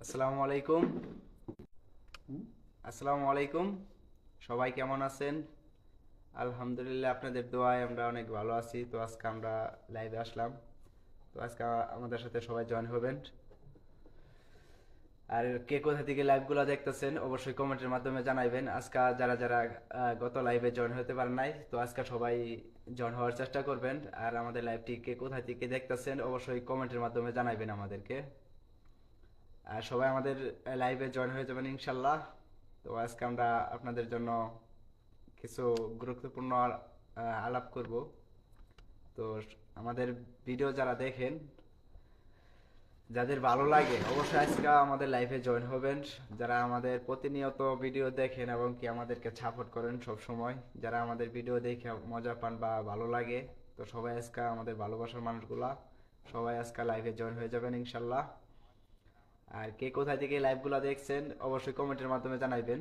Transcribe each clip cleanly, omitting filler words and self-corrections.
আসসালামু আলাইকুম। আসসালামু আলাইকুম। সবাই কেমন আছেন? আলহামদুলিল্লাহ, আপনাদের দোয়ায় আমরা অনেক ভালো আছি। তো আজকে আমরা লাইভে আসলাম। তো আজকে আমাদের সাথে সবাই জয়েন হবেন। আর কে কোথা থেকে লাইভগুলো দেখতেছেন অবশ্যই কমেন্টের মাধ্যমে জানাইবেন। আজকে যারা যারা গত লাইভে জয়েন হতে পারেন নাই, তো আজকে সবাই জয়েন হওয়ার চেষ্টা করবেন। আর আমাদের লাইভটি কে কোথা থেকে দেখতেছেন অবশ্যই কমেন্টের মাধ্যমে জানাইবেন আমাদেরকে। আর সবাই আমাদের লাইভে জয়েন হয়ে যাবেন ইনশাল্লাহ। তো আজকে আমরা আপনাদের জন্য কিছু গুরুত্বপূর্ণ আলাপ করব। তো আমাদের ভিডিও যারা দেখেন, যাদের ভালো লাগে অবশ্যই আজকে আমাদের লাইভে জয়েন হবেন। যারা আমাদের প্রতিনিয়ত ভিডিও দেখেন এবং কি আমাদেরকে সাপোর্ট করেন সব সময়, যারা আমাদের ভিডিও দেখে মজা পান বা ভালো লাগে, তো সবাই আজকে আমাদের ভালোবাসার মানুষগুলা সবাই আজকে লাইভে জয়েন হয়ে যাবেন ইনশাল্লাহ। আর কে কোথায় থেকে লাইভগুলো দেখছেন অবশ্যই কমেন্টের মাধ্যমে জানাইবেন।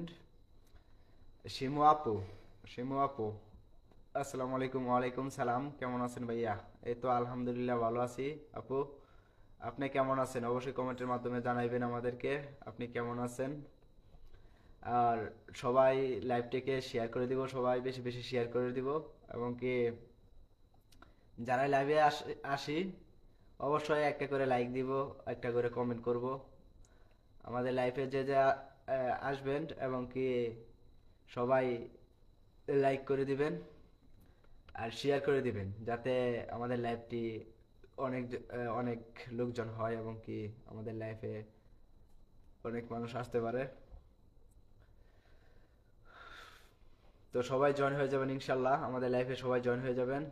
শিমু আপু, শিমু আপু, আসসালামু আলাইকুম। ওয়ালাইকুম সালাম। কেমন আছেন ভাইয়া? এই তো আলহামদুলিল্লাহ ভালো আছি। আপু, আপনি কেমন আছেন অবশ্যই কমেন্টের মাধ্যমে জানাইবেন আমাদেরকে আপনি কেমন আছেন। আর সবাই লাইভটিকে শেয়ার করে দিব, সবাই বেশি বেশি শেয়ার করে দিব। এবং কি যারা লাইভে আসি অবশ্যই একটা করে লাইক দিব, একটা করে কমেন্ট করব। আমাদের লাইফে যে যে আসবেন এবং কি সবাই লাইক করে দিবেন আর শেয়ার করে দিবেন, যাতে আমাদের লাইভটি অনেক লোকজন হয় এবং কি আমাদের লাইফে অনেক মানুষ আসতে পারে। তো সবাই জয়েন হয়ে যাবেন ইনশাল্লাহ, আমাদের লাইফে সবাই জয়েন হয়ে যাবেন।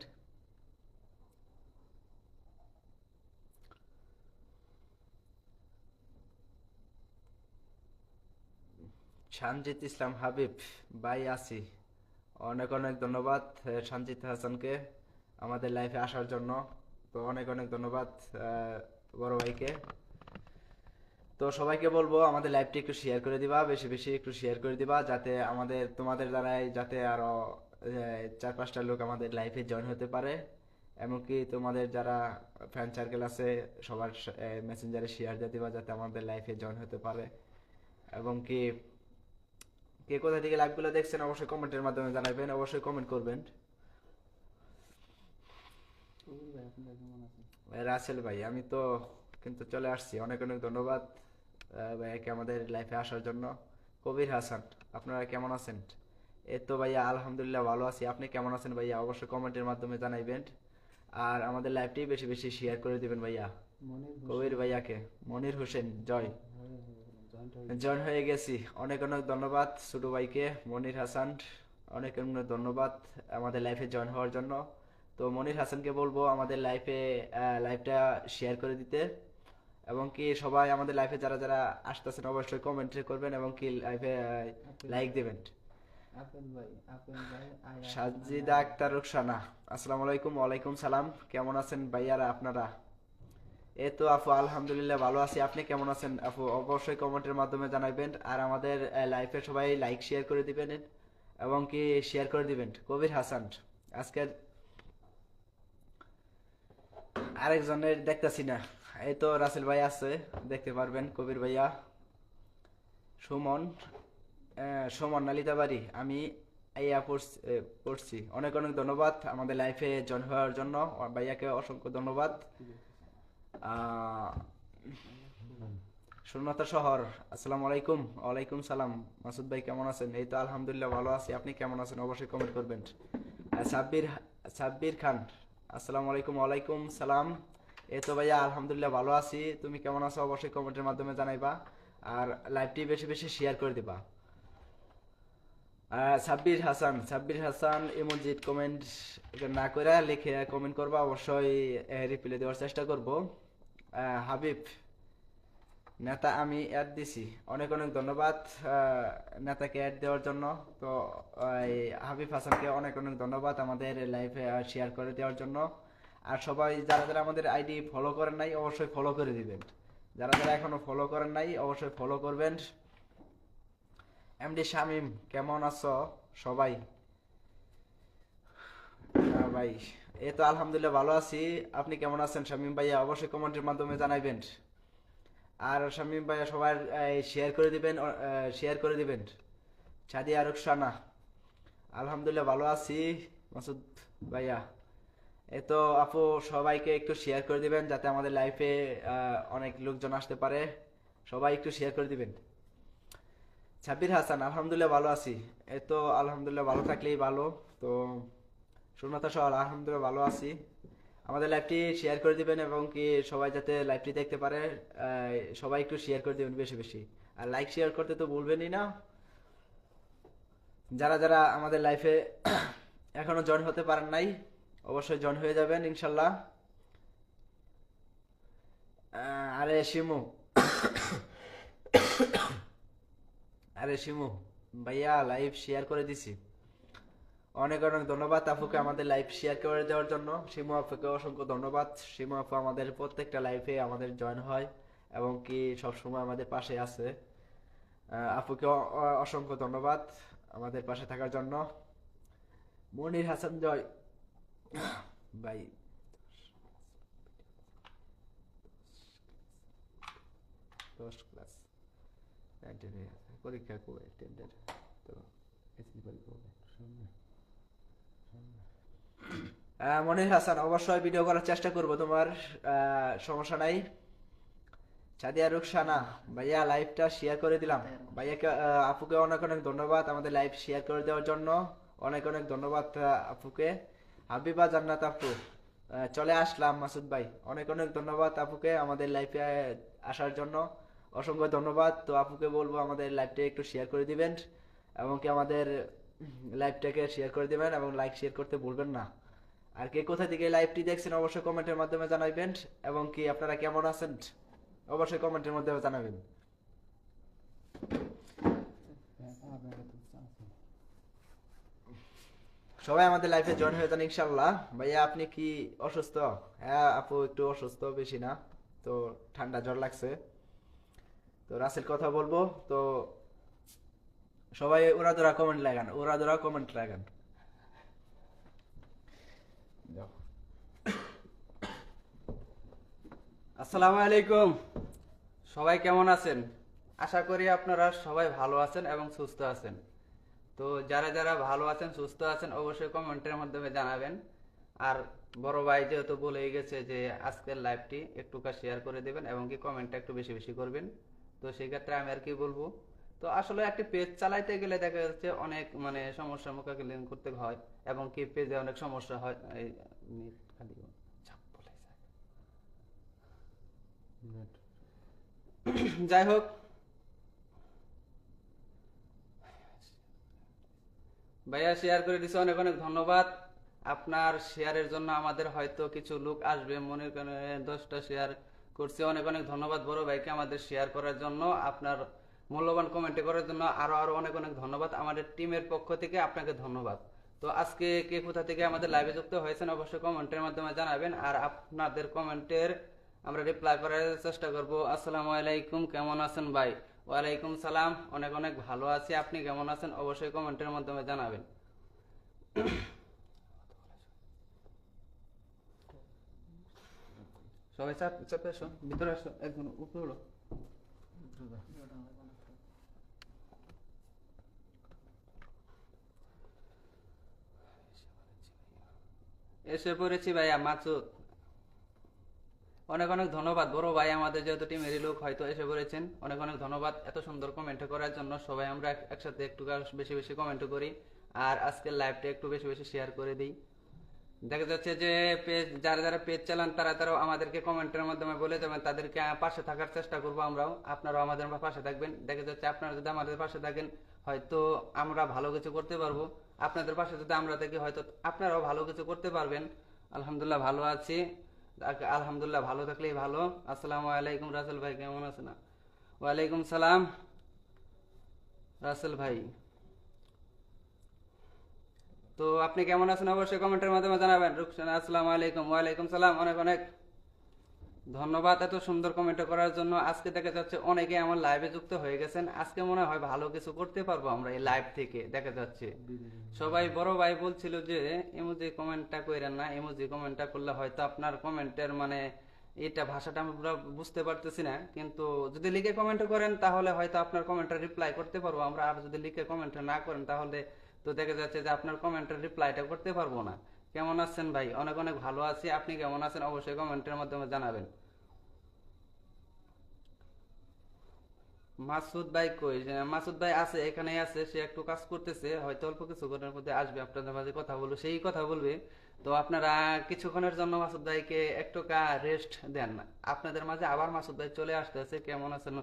সানজিদ ইসলাম হাবিব ভাই আছি, অনেক অনেক ধন্যবাদ সানজিদ হাসানকে আমাদের লাইফে আসার জন্য। তো অনেক অনেক ধন্যবাদ বড় ভাইকে। তো সবাইকে বলবো আমাদের লাইভটি একটু শেয়ার করে দিবা, বেশি বেশি একটু শেয়ার করে দিবা, যাতে আমাদের তোমাদের দ্বারাই যাতে আরো 4-5টা লোক আমাদের লাইফে জয়েন হতে পারে। এমনকি তোমাদের যারা ফ্রেন্ড সার্কেল আছে সবার মেসেঞ্জারে শেয়ার দিয়ে দিবা, যাতে আমাদের লাইফে জয়েন হতে পারে। এবং কি কে কোথা থেকে লাইভগুলো দেখছেন অবশ্যই কমেন্টের মাধ্যমে জানাবেন, অবশ্যই কমেন্ট করবেন। রাসেল ভাই, আমি তো কিন্তু চলে আসছি, অনেক অনেক ধন্যবাদ ভাইয়াকে আমাদের লাইফে আসার জন্য। কবির হাসান, আপনারা কেমন আছেন? এই তো ভাইয়া আলহামদুলিল্লাহ ভালো আছি। আপনি কেমন আছেন ভাইয়া অবশ্যই কমেন্টের মাধ্যমে জানাইবেন। আর আমাদের লাইভটি বেশি বেশি শেয়ার করে দিবেন ভাইয়া। কবির ভাইয়াকে, মনির হোসেন জয়, জয়েন হয়ে গেছি। অনেক অনেক ধন্যবাদ ছোট ভাইকে মনির হাসান, অনেক অনেক ধন্যবাদ আমাদের লাইফে জয়েন হওয়ার জন্য। তো মনির হাসানকে বলবো আমাদের লাইভটা শেয়ার করে দিতে। এবং কি সবাই আমাদের লাইফে যারা যারা আসতেছেন অবশ্যই কমেন্ট করবেন এবং কি লাইভে লাইক দেবেন। সাজিদা আক্তার রুকসানা, আসসালামু আলাইকুম। ওয়ালাইকুম সালাম। কেমন আছেন ভাইয়ারা আপনারা? এই তো আপু আলহামদুলিল্লাহ ভালো আছি। আপনি কেমন আছেন আপু অবশ্যই কমেন্টের মাধ্যমে জানাবেন। আর আমাদের লাইফে সবাই লাইক শেয়ার করে দিবেন এবং কি শেয়ার করে দিবেন। কবির হাসান, আজকের আরেকজনের দেখতাছি না। এই তো রাসেল ভাই আছে, দেখতে পারবেন কবির ভাইয়া। সুমন, সুমন নালিতাবাড়ি, আমি আইয়া পড়ছি। অনেক অনেক ধন্যবাদ আমাদের লাইফে জয়েন হওয়ার জন্য, ভাইয়াকে অসংখ্য ধন্যবাদ। আহ, সুরনাথা শহর, আসসালামু আলাইকুম। ওয়ালাইকুম সালাম। মাসুদ ভাই কেমন আছেন? এই তো আলহামদুলিল্লাহ ভালো আছি। আপনি কেমন আছেন অবশ্যই কমেন্ট করবেন। সাব্বির, সাব্বির খান, আসসালামু আলাইকুম। ওয়ালাইকুম সালাম। এই তো ভাইয়া আলহামদুলিল্লাহ ভালো আছি। তুমি কেমন আছো অবশ্যই কমেন্টের মাধ্যমে জানাইবা। আর লাইভটি বেশি বেশি শেয়ার করে দিবা। সাব্বির হাসান, সাব্বির হাসান ইমোজিট কমেন্ট না করে লিখে কমেন্ট করবা, অবশ্যই রিপ্লাই দেওয়ার চেষ্টা করব। হাবিব নেতা, আমি অ্যাড দিছি, অনেক অনেক ধন্যবাদ নেতাকে অ্যাড দেওয়ার জন্য। তো এই হাবিব হাসানকে অনেক অনেক ধন্যবাদ আমাদের লাইভে শেয়ার করে দেওয়ার জন্য। আর সবাই যারা যারা আমাদের আইডি ফলো করেন নাই অবশ্যই ফলো করে দিবেন, যারা যারা এখনো ফলো করেন নাই অবশ্যই ফলো করবেন। এমডি শামিম, কেমন আছো সবাই? ভাই এই তো আলহামদুলিল্লাহ ভালো আছি। আপনি কেমন আছেন শামিম ভাইয়া অবশ্যই কমেন্টের মাধ্যমে জানাইবেন। আর শামীম ভাইয়া সবার শেয়ার করে দিবেন, শেয়ার করে দিবেন। সাদিয়া রুকসানা, আলহামদুলিল্লাহ ভালো আছি। মাসুদ ভাইয়া, এই তো আপু সবাইকে একটু শেয়ার করে দিবেন যাতে আমাদের লাইফে অনেক লোকজন আসতে পারে। সবাই একটু শেয়ার করে দিবেন। সাব্বির হাসান, আলহামদুলিল্লাহ ভালো আছি। এই তো আলহামদুলিল্লাহ ভালো থাকলেই ভালো। তো সুনতা সহ আলহামদুলিল্লাহ ভালো আছি। আমাদের লাইভটি শেয়ার করে দিবেন এবং কি সবাই যাতে লাইভটি দেখতে পারে, সবাই একটু শেয়ার করে দিবেন বেশি বেশি। আর লাইক শেয়ার করতে তো ভুলবেনই না। যারা যারা আমাদের লাইফে এখনো জয়েন হতে পারেন নাই, অবশ্যই জয়েন হয়ে যাবেন ইনশাল্লাহ। আরে শিমু, আরে শিমু ভাইয়া লাইভ শেয়ার করে দিছি। অনেক অনেক ধন্যবাদ আপুকে আমাদের লাইভ শেয়ার করে দেওয়ার জন্য। শিমু আপুকে অসংখ্য ধন্যবাদ। শিমু আপু আমাদের প্রত্যেকটা লাইভে আমাদের জয়েন হয় এবং কি সবসময় আমাদের পাশে আছে। আপুকে অসংখ্য ধন্যবাদ আমাদের পাশে থাকার জন্য। মনির হাসান জয় ভাই, 10 ক্লাস পরীক্ষা কবে টেন্ডার, তো মনির হাসান অবশ্যই ভিডিও করার চেষ্টা করব তোমার, সমস্যা নাই। সাদিয়া রুকসানা ভাইয়া লাইভটা শেয়ার করে দিলাম। ভাইয়াকে আপুকে অনেক অনেক ধন্যবাদ আমাদের লাইভ শেয়ার করে দেওয়ার জন্য। অনেক অনেক ধন্যবাদ আপুকে। হাবিবা জান্নাত আপু, চলে আসলাম। মাসুদ ভাই, অনেক অনেক ধন্যবাদ আপুকে আমাদের লাইভে আসার জন্য। অসংখ্য ধন্যবাদ। তো আপুকে বলবো আমাদের লাইভটা একটু শেয়ার করে দিবেন এবং কি আমাদের লাইভটাকে শেয়ার করে দিবেন এবং লাইক শেয়ার করতে ভুলবেন না। আর কে কোথা থেকে লাইভটি দেখছেন অবশ্যই কমেন্টের মাধ্যমে জানাবেন এবং কি আপনারা কেমন আছেন অবশ্যই কমেন্টের মধ্যে জানাবেন। সবাই আমাদের লাইফে জয়েন হয়ে যান ইনশাল্লাহ। ভাইয়া আপনি কি অসুস্থ? হ্যাঁ আপু একটু অসুস্থ, বেশি না, তো ঠান্ডা জ্বর লাগছে। তো রাসেল কথা বলবো, তো সবাই ওরা কমেন্ট লাগান, ওরা কমেন্ট লাগান। আসসালামু আলাইকুম, সবাই কেমন আছেন? আশা করি আপনারা সবাই ভালো আছেন এবং সুস্থ আছেন। তো যারা যারা ভালো আছেন সুস্থ আছেন অবশ্যই কমেন্টের মাধ্যমে জানাবেন। আর বড় ভাই যেহেতু বলেই গেছে যে আজকের লাইভটি একটুকা শেয়ার করে দেবেন এবং কি কমেন্টটা একটু বেশি বেশি করবেন, তো সেই ক্ষেত্রে আমি আর কি বলবো। তো আসলে একটি পেজ চালাইতে গেলে দেখা যাচ্ছে অনেক মানে সমস্যার মোকাবিলা করতে হয় এবং কি পেজে অনেক সমস্যা হয়। এই নেট খালি চাপ বলে যায়। যাই হোক, ভাইয়া শেয়ার করে দিছে, অনেক অনেক ধন্যবাদ। আপনার শেয়ারের জন্য আমাদের হয়তো কিছু লোক আসবে, মনে করেন 10টা শেয়ার করছে। অনেক অনেক ধন্যবাদ বড় ভাইকে আমাদের শেয়ার করার জন্য, আপনার মূল্যবান কমেন্ট করার জন্য আরো আরো অনেক অনেক ধন্যবাদ। আমাদের টিমের পক্ষ থেকে আপনাকে ধন্যবাদ। তো আজকে কে কোথা থেকে আমাদের লাইভে যুক্ত হয়েছেন অবশ্যই কমেন্টের মাধ্যমে জানাবেন আর আপনাদের কমেন্টের আমরা রিপ্লাই করার চেষ্টা করব। আসসালামু আলাইকুম, কেমন আছেন ভাই? ওয়ালাইকুম সালাম, অনেক অনেক ভালো আছি। আপনি কেমন আছেন অবশ্যই কমেন্টের মাধ্যমে জানাবেন। সবাই চাপে আসো, ভিতরে আসো, একজন উপরে এসে পড়েছি ভাইয়া মাসুদ। অনেক অনেক ধন্যবাদ বড় ভাই, আমাদের যেহেতু টিমেরই লোক হয়তো এসে পড়েছেন। অনেক অনেক ধন্যবাদ এত সুন্দর কমেন্ট করার জন্য। সবাই আমরা একসাথে একটু বেশি বেশি কমেন্ট করি আর আজকের লাইভটা একটু বেশি বেশি শেয়ার করে দিই। দেখা যাচ্ছে যে পেজ যারা যারা পেজ চালান তারাও আমাদেরকে কমেন্টের মাধ্যমে বলে যাবেন, তাদেরকে পাশে থাকার চেষ্টা করবো আমরাও, আপনারাও আমাদের পাশে থাকবেন। দেখা যাচ্ছে আপনারা যদি আমাদের পাশে থাকেন হয়তো আমরা ভালো কিছু করতে পারবো, আপনাদের পাশে যদি আমরা থাকি হয়তো আপনারাও ভালো কিছু করতে পারবেন। আলহামদুলিল্লাহ ভালো আছি, আলহামদুলিল্লাহ ভালো থাকলেই ভালো। আসসালামু আলাইকুম রাসেল ভাই, কেমন আছেন? ওয়ালাইকুম সালাম রাসেল ভাই, তো আপনি কেমন আছেন অবশ্যই কমেন্টের মাধ্যমে জানাবেন। রুকসানা আসসালামু আলাইকুম। ওয়ালাইকুম সালাম, অনেক অনেক ধন্যবাদ এত সুন্দর কমেন্ট করার জন্য। আজকে দেখা যাচ্ছে অনেকে আমার লাইভে যুক্ত হয়ে গেছেন, আজকে মনে হয় ভালো কিছু করতে পারবো আমরা এই লাইভ থেকে। দেখা যাচ্ছে সবাই বড় ভাই বলছিল যে ইমোজি কমেন্টটা কইরেন না, ইমোজি কমেন্টটা করলে হয়তো আপনার কমেন্টের মানে এটা ভাষাটা আমরা বুঝতে পারতেছি না, কিন্তু যদি লিখে কমেন্ট করেন তাহলে হয়তো আপনার কমেন্টের রিপ্লাই করতে পারবো আমরা। আর যদি লিখে কমেন্ট না করেন তাহলে তো দেখা যাচ্ছে যে আপনার কমেন্টের রিপ্লাইটা করতে পারবো না। কেমন আছেন ভাই? অনেক অনেক ভালো আছি, আপনি কেমন আছেন অবশ্যই কমেন্টের মাধ্যমে জানাবেন। মাসুদ ভাই কই? যে মাসুদ ভাই আছে, এখানেই আছে, সে একটু কাজ করতেছে, হয়তো অল্প কিছুক্ষণের মধ্যে আসবে, আপনাদের মাঝে কথা বলবো, সেই কথা বলবে। তো আপনারা কিছুক্ষণের জন্য মাসুদ ভাইকে একটু রেস্ট দেন। আপনাদের মাঝে আবার মাসুদ ভাই চলে আসতেছে। কেমন আছেন?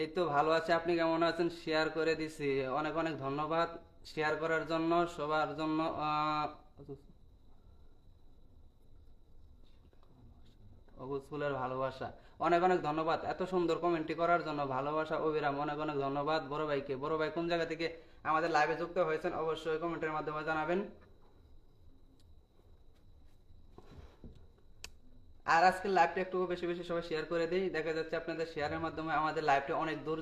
এই তো ভালো আছে, আপনি কেমন আছেন? শেয়ার করে দিছি, অনেক অনেক ধন্যবাদ শেয়ার করার জন্য সবার জন্য। অবুজ ফুলের ভালোবাসা, অনেক অনেক ধন্যবাদ এত সুন্দর কমেন্টটি করার জন্য। ভালোবাসা অবিরাম, অনেক অনেক ধন্যবাদ বড় ভাইকে। বড় ভাই কোন জায়গা থেকে আমাদের লাইভে যুক্ত হয়েছেন অবশ্যই কমেন্টের মাধ্যমে জানাবেন। আর আজকের লাইভটা একটু বেশি বেশি সবাই শেয়ার করে দিই, দেখা যাচ্ছে আপনাদের শেয়ারের মাধ্যমে আমাদের লাইভটা অনেক দূর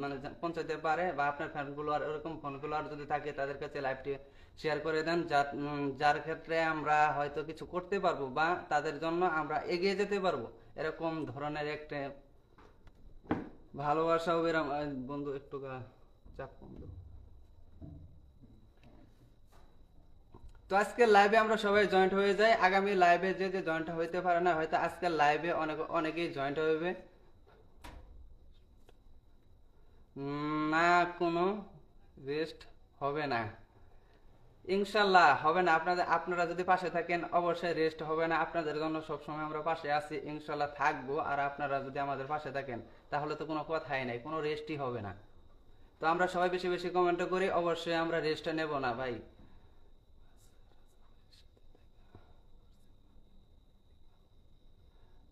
মানে পৌঁছাতে পারে। বা আপনার ফ্যানগুলো আর এরকম ফোনগুলো আর যদি থাকে তাদের কাছে লাইভটি শেয়ার করে দেন, যার ক্ষেত্রে আমরা হয়তো কিছু করতে পারবো বা তাদের জন্য আমরা এগিয়ে যেতে পারবো, এরকম ধরনের একটা ভালোবাসা অবিরাম। বন্ধু একটু চাপ কম দাও। তো আজকের লাইভে আমরা সবাই জয়েন্ট হয়ে যাই। আগামী লাইভে যে যে জয়েন্ট হইতে পারে না, হয়তো আজকের লাইভে অনেকেই জয়েন্ট হবে না, কোনো রেস্ট হবে না, ইনশাল্লাহ হবে না। আপনারা যদি পাশে থাকেন অবশ্যই রেস্ট হবে না, আপনাদের জন্য সবসময় আমরা পাশে আছি, ইনশাল্লাহ থাকবো। আর আপনারা যদি আমাদের পাশে থাকেন তাহলে তো কোনো কথাই নাই, কোনো রেস্টই হবে না। তো আমরা সবাই বেশি বেশি কমেন্ট করি, অবশ্যই আমরা রেস্টটা নেব না ভাই।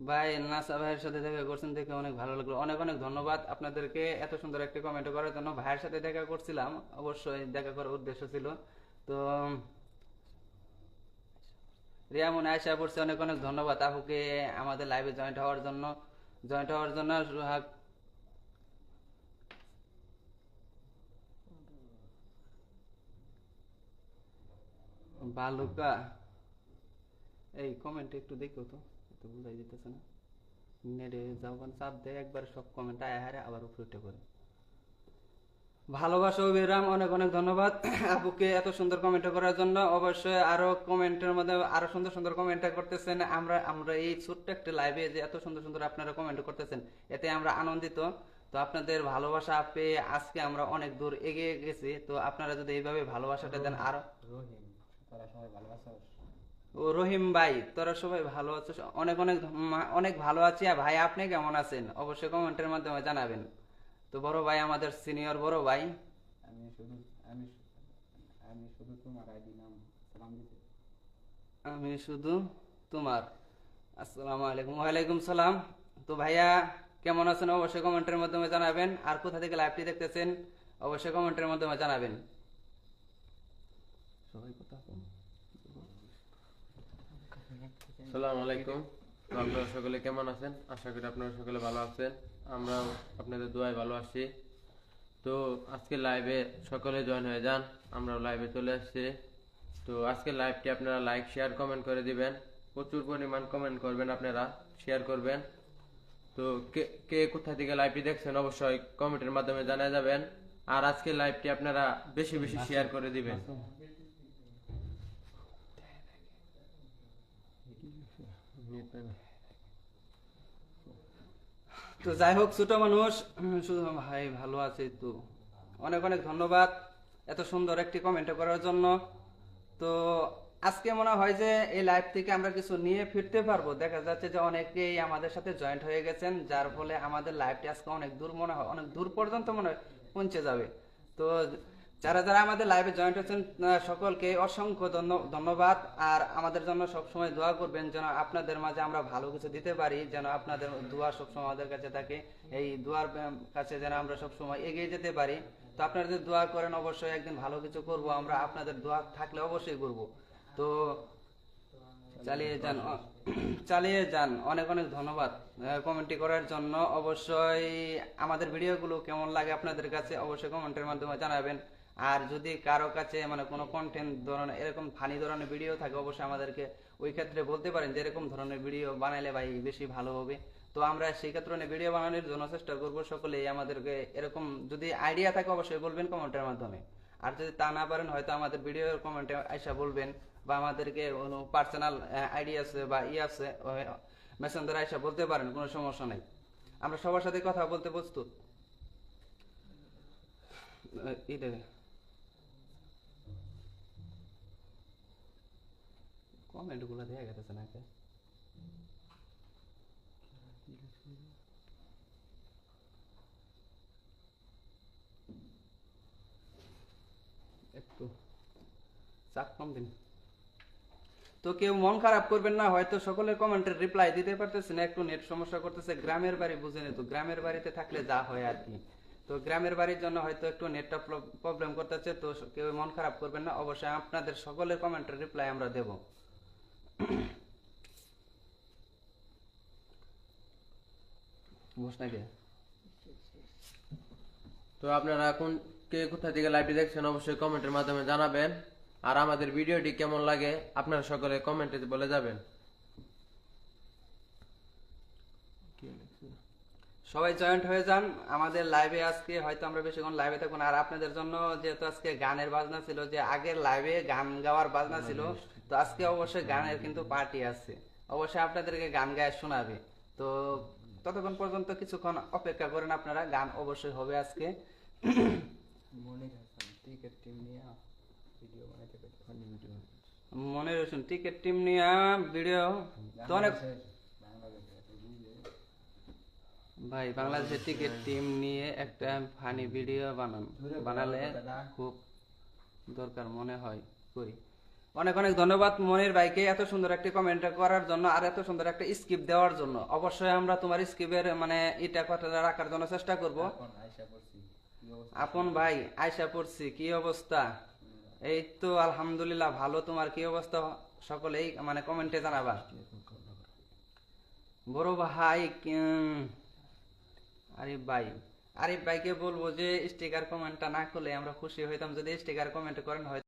ভাই নাসা ভাইয়ের সাথে দেখা করছেন দেখে অনেক ভালো লাগলো, অনেক অনেক ধন্যবাদ আপনাদেরকে এত সুন্দর একটি কমেন্ট করার জন্য। ভাইয়ের সাথে দেখা করছিলাম, অবশ্যই দেখা করার উদ্দেশ্য ছিল। তো রিয়া মনে আশা করছি, অনেক অনেক ধন্যবাদ আপুকে আমাদের লাইভে জয়েন্ট হওয়ার জন্য। বালুকা, এই কমেন্ট একটু দেখো তো, একটু বুঝাই দিতেছে না। নেড়ে যখন চাপ দেয় একবার সব কমেন্ট আয় হারে আবার উপরে উঠে পড়ে। ভালোবাসা অবিরাম, অনেক অনেক ধন্যবাদ আপুকে এত সুন্দর কমেন্ট করার জন্য। অবশ্যই আরো কমেন্টের মধ্যে আরো সুন্দর সুন্দর কমেন্ট করতেছেন। আমরা এই ছোট্ট একটা লাইভে যে এত সুন্দর সুন্দর আপনারা কমেন্ট করতেছেন, এতে আমরা আনন্দিত। তো আপনাদের ভালোবাসা পেয়ে আজকে আমরা অনেক দূর এগিয়ে গেছি। তো আপনারা যদি এইভাবে ভালোবাসাটা দেন আরো। ও রহিম ভাই, তোরা সবাই ভালো আছিস? অনেক অনেক অনেক ভালো আছি। আর ভাই আপনি কেমন আছেন অবশ্যই কমেন্টের মাধ্যমে জানাবেন। তো বড় ভাই আমাদের সিনিয়র বড় ভাই, আমি শুধু আমি আমি শুধু তোমার আইডি নাম সালাম দিতে। আমি শুধু তোমার। আসসালামু আলাইকুম। ওয়ালাইকুম সালাম। তো ভাইয়া কেমন আছেন অবশ্যই কমেন্টের মাধ্যমে জানাবেন। আর কোথা থেকে লাইভটি দেখতেছেন অবশ্যই কমেন্টের মাধ্যমে জানাবেন। সবাই কথা বলুন। আসসালামু আলাইকুম। তো আপনারা সকলে কেমন আছেন? আশা করি আপনারা সকলে ভালো আছেন, আমরাও আপনাদের দোয়ায় ভালো আছি। তো আজকে লাইভে সকলে জয়েন হয়ে যান, আমরাও লাইভে চলে আসছি। তো আজকে লাইভটি আপনারা লাইক শেয়ার কমেন্ট করে দিবেন, প্রচুর পরিমাণ কমেন্ট করবেন, আপনারা শেয়ার করবেন। তো কে কে কোথা থেকে লাইভটি দেখছেন অবশ্যই কমেন্টের মাধ্যমে জানা যাবেন। আর আজকে লাইভটি আপনারা বেশি বেশি শেয়ার করে দিবেন। তো যাই হোক, ছোট মানুষ শুধু ভাই ভালো আছে তো। অনেক অনেক ধন্যবাদ এত সুন্দর একটি কমেন্ট করার জন্য। তো আজকে মনে হয় যে এই লাইভ থেকে আমরা কিছু নিয়ে ফিরতে পারবো। দেখা যাচ্ছে যে অনেকেই আমাদের সাথে জয়েন্ট হয়ে গেছেন, যার ফলে আমাদের লাইভটি আজকে অনেক দূর মনে হয়, অনেক দূর পর্যন্ত মনে হয় পৌঁছে যাবে। তো যারা যারা আমাদের লাইভে জয়েন্ট হয়েছেন সকলকে অসংখ্য ধন্যবাদ। আর আমাদের জন্য সবসময় দোয়া করবেন যেন আপনাদের মাঝে আমরা ভালো কিছু দিতে পারি, যেন আপনাদের দোয়া সবসময় আমাদের কাছে থাকে, এই দোয়ার কাছে যেন আমরা সবসময় এগিয়ে যেতে পারি। তো আপনারা যদি দোয়া করেন অবশ্যই একদিন ভালো কিছু করব আমরা, আপনাদের দোয়া থাকলে অবশ্যই করব। তো চালিয়ে যান। অনেক অনেক ধন্যবাদ কমেন্টটি করার জন্য। অবশ্যই আমাদের ভিডিওগুলো কেমন লাগে আপনাদের কাছে অবশ্যই কমেন্টের মাধ্যমে জানাবেন। আর যদি কারো কাছে মানে কোনো কন্টেন্ট ধরনের এরকম ফানি ধরনের ভিডিও থাকে অবশ্যই আমাদেরকে ওই ক্ষেত্রে বলতে পারেন যে এরকম ধরনের ভিডিও বানাইলে ভাই বেশি ভালো হবে। তো আমরা সেই ক্ষেত্রে ভিডিও বানানোর জন্য চেষ্টা করবো। সকলেই আমাদেরকে এরকম যদি আইডিয়া থাকে অবশ্যই বলবেন কমেন্টের মাধ্যমে। আর যদি তা না পারেন হয়তো আমাদের ভিডিওর কমেন্টে আইসা বলবেন, বা আমাদেরকে পার্সোনাল আইডি আছে বা আছে মেসেঞ্জারে আইসা বলতে পারেন, কোনো সমস্যা নাই। আমরা সবার সাথে কথা বলতে প্রস্তুত। কমেন্ট গুলো দেখা গেছে না একটু চাপ কম দিন। তো কেউ মন খারাপ করবেন না, হয়তো সকলের কমেন্টের রিপ্লাই দিতে পারতেছে না, একটু নেট সমস্যা করতেছে। গ্রামের বাড়ি বুঝেনি তো, গ্রামের বাড়িতে থাকলে যা হয় আর কি। তো গ্রামের বাড়ির জন্য হয়তো একটু নেটটা প্রবলেম করতেছে। তো কেউ মন খারাপ করবেন না, অবশ্যই আপনাদের সকলের কমেন্টের রিপ্লাই আমরা দেব। তো আপনারা এখন কে কোথা থেকে লাইভটি দেখছেন অবশ্যই কমেন্টের মাধ্যমে জানাবেন। আর আমাদের ভিডিওটি কেমন লাগে আপনারা সকলে কমেন্টে বলে যাবেন। সবাই জয়েন্ট হয়ে যান আমাদের লাইভে। আজকে হয়তো আমরা বেশিক্ষণ লাইভে থাকবো না। আর আপনাদের জন্য যেহেতু আজকে গানের বাজনা ছিল, যে আগের লাইভে গান গাওয়ার বাজনা ছিল, তো আজকে অবশ্যই গানের কিন্তু পার্টি আছে, অবশ্যই আপনাদেরকে গান গায়ে শোনাবে। তো ততক্ষণ পর্যন্ত কিছুক্ষণ অপেক্ষা করেন আপনারা, গান অবশ্যই হবে আজকে। মনির হাসান টিকেট টিম নিয়ে ভিডিও বানাইতে পারি। মনির হোসেন টিকেট টিম নিয়ে ভিডিও তো অনেক ভাই, বাংলাদেশের টিকেট টিম নিয়ে একটা ফানি ভিডিও বানালে খুব দরকার মনে হয় করি। অনেক অনেক ধন্যবাদ মনির ভাইকে এত সুন্দর একটা কমেন্ট করার জন্য, আর এত সুন্দর একটা স্কিপ দেওয়ার জন্য। অবশ্যই আমরা তোমার স্কিপের এটা কথাটা রাখার জন্য চেষ্টা করব। আপন ভাই আয়শা পড়ছি, কি অবস্থা? এই তো আলহামদুলিল্লাহ ভালো, তোমার কি অবস্থা? সকলেই কমেন্টে জানাবা। বড় ভাই আরিফ ভাইকে বলবো যে স্টিকার কমেন্টটা না করলে আমরা খুশি হইতাম, যদি স্টিকার কমেন্ট করেন হয়।